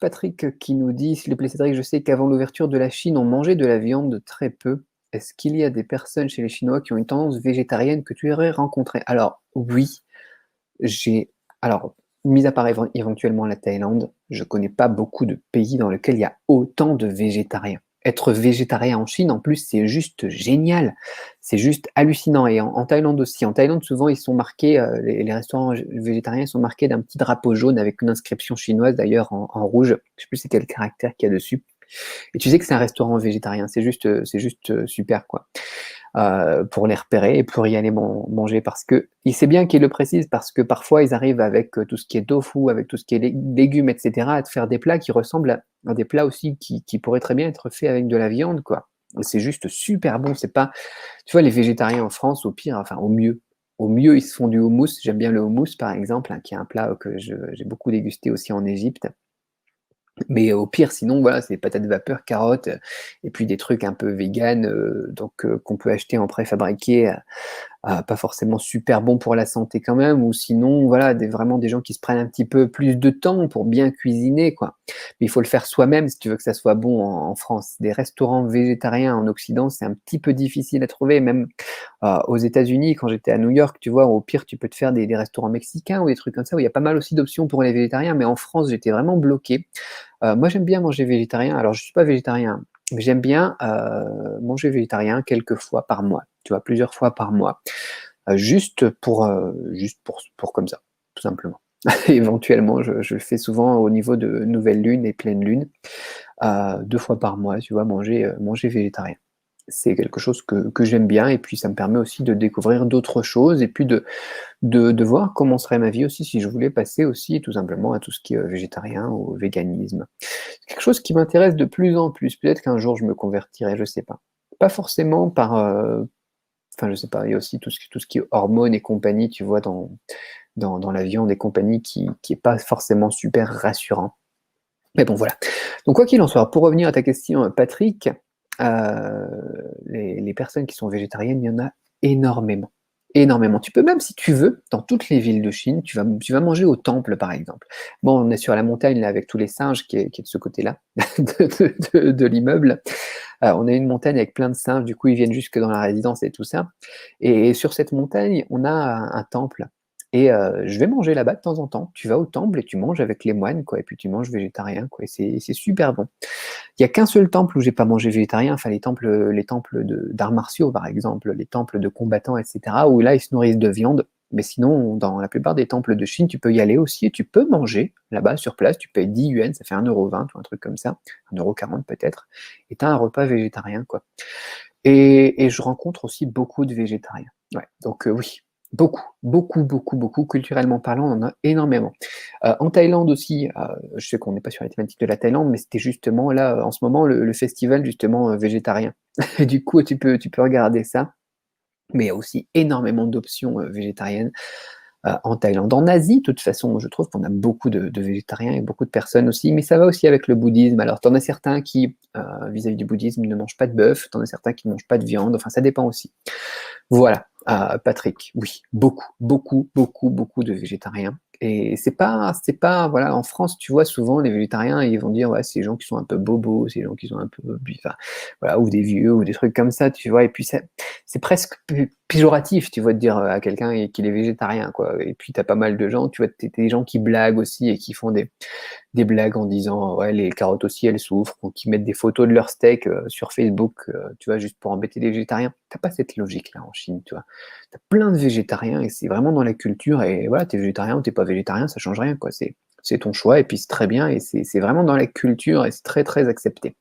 Patrick qui nous dit: «S'il te plaît Cédric, je sais qu'avant l'ouverture de la Chine, on mangeait de la viande très peu. Est-ce qu'il y a des personnes chez les Chinois qui ont une tendance végétarienne que tu aurais rencontrées?» Alors oui, j'ai alors mis à part éventuellement la Thaïlande, je connais pas beaucoup de pays dans lesquels il y a autant de végétariens. Être végétarien en Chine, en plus, c'est juste génial. C'est juste hallucinant et en Thaïlande aussi. En Thaïlande, souvent, ils sont marqués, les restaurants végétariens sont marqués d'un petit drapeau jaune avec une inscription chinoise d'ailleurs en rouge. Je sais plus c'est quel caractère qu'il y a dessus et tu sais que c'est un restaurant végétarien. C'est juste, super, quoi, pour les repérer et pour y aller manger. Parce que c'est bien qu'ils le précisent, parce que parfois ils arrivent avec tout ce qui est tofu, avec tout ce qui est légumes, etc., à te faire des plats qui ressemblent à des plats aussi qui pourraient très bien être faits avec de la viande, quoi. C'est juste super bon. C'est pas, tu vois, les végétariens en France, au pire, enfin au mieux, ils se font du houmous. J'aime bien le houmous, par exemple, hein, qui est un plat que j'ai beaucoup dégusté aussi en Égypte. Mais au pire, sinon, voilà, c'est patates vapeur, carottes, et puis des trucs un peu vegan, qu'on peut acheter en préfabriqué, pas forcément super bon pour la santé quand même, ou sinon, voilà, vraiment des gens qui se prennent un petit peu plus de temps pour bien cuisiner, quoi. Mais il faut le faire soi-même si tu veux que ça soit bon en France. Des restaurants végétariens en Occident, c'est un petit peu difficile à trouver, même aux États-Unis, quand j'étais à New York, tu vois, au pire, tu peux te faire des restaurants mexicains ou des trucs comme ça, où il y a pas mal aussi d'options pour les végétariens, mais en France, j'étais vraiment bloqué. Moi, j'aime bien manger végétarien. Alors, je suis pas végétarien, mais j'aime bien manger végétarien quelques fois par mois, tu vois, plusieurs fois par mois, juste pour comme ça, tout simplement. Éventuellement, je le fais souvent au niveau de nouvelle lune et pleine lune, 2 fois par mois, tu vois, manger végétarien. C'est quelque chose que j'aime bien et puis ça me permet aussi de découvrir d'autres choses et puis de voir comment serait ma vie aussi si je voulais passer aussi tout simplement à tout ce qui est végétarien ou véganisme. C'est quelque chose qui m'intéresse de plus en plus. Peut-être qu'un jour je me convertirai, je sais pas. Pas forcément enfin je sais pas, il y a aussi tout ce qui est hormones et compagnie, tu vois, dans la viande et compagnie qui est pas forcément super rassurant. Mais bon, voilà. Donc quoi qu'il en soit, pour revenir à ta question, Patrick, heu, les personnes qui sont végétariennes, il y en a énormément, énormément. Tu peux même, si tu veux, dans toutes les villes de Chine, tu vas manger au temple, par exemple. Bon, on est sur la montagne, là, avec tous les singes qui est de ce côté-là de l'immeuble. On a une montagne avec plein de singes, du coup, ils viennent jusque dans la résidence et tout ça et sur cette montagne, on a un temple et je vais manger là-bas de temps en temps. Tu vas au temple et tu manges avec les moines, quoi, et puis tu manges végétarien, quoi, et c'est super bon. Il y a qu'un seul temple où j'ai pas mangé végétarien, enfin les temples de d'arts martiaux, par exemple, les temples de combattants, et cetera, où là, ils se nourrissent de viande. Mais sinon, dans la plupart des temples de Chine, tu peux y aller aussi et tu peux manger là-bas sur place. Tu payes 10 yuans, ça fait 1,20 € ou un truc comme ça, 1,40 € peut-être, et tu as un repas végétarien, quoi. Et je rencontre aussi beaucoup de végétariens. Ouais, donc oui, beaucoup, beaucoup, beaucoup, beaucoup. Culturellement parlant, on en a énormément. En Thaïlande aussi, je sais qu'on n'est pas sur la thématique de la Thaïlande, mais c'était justement là, en ce moment, le festival justement végétarien. Et du coup, tu peux regarder ça. Mais il y a aussi énormément d'options végétariennes en Thaïlande. En Asie, de toute façon, je trouve qu'on a beaucoup de végétariens et beaucoup de personnes aussi, mais ça va aussi avec le bouddhisme. Alors, tu en as certains qui, vis-à-vis du bouddhisme, ne mangent pas de bœuf, tu en as certains qui ne mangent pas de viande, enfin, ça dépend aussi. Voilà, Patrick, oui, beaucoup, beaucoup, beaucoup, beaucoup de végétariens. Et c'est pas, voilà, en France, tu vois, souvent les végétariens, ils vont dire, ouais, c'est les gens qui sont un peu bobos, c'est les gens qui sont un peu, enfin, voilà, ou des vieux, ou des trucs comme ça, tu vois. Et puis c'est presque péjoratif, tu vois, de dire à quelqu'un qu'il est végétarien, quoi. Et puis t'as pas mal de gens, tu vois, t'as des gens qui blaguent aussi et qui font des blagues en disant ouais les carottes aussi elles souffrent ou qui mettent des photos de leur steak sur Facebook, tu vois, juste pour embêter les végétariens. T'as pas cette logique là en Chine, tu vois. T'as plein de végétariens et c'est vraiment dans la culture et voilà, t'es végétarien ou t'es pas végétarien, ça change rien, quoi. C'est ton choix et puis c'est très bien et c'est vraiment dans la culture et c'est très très accepté.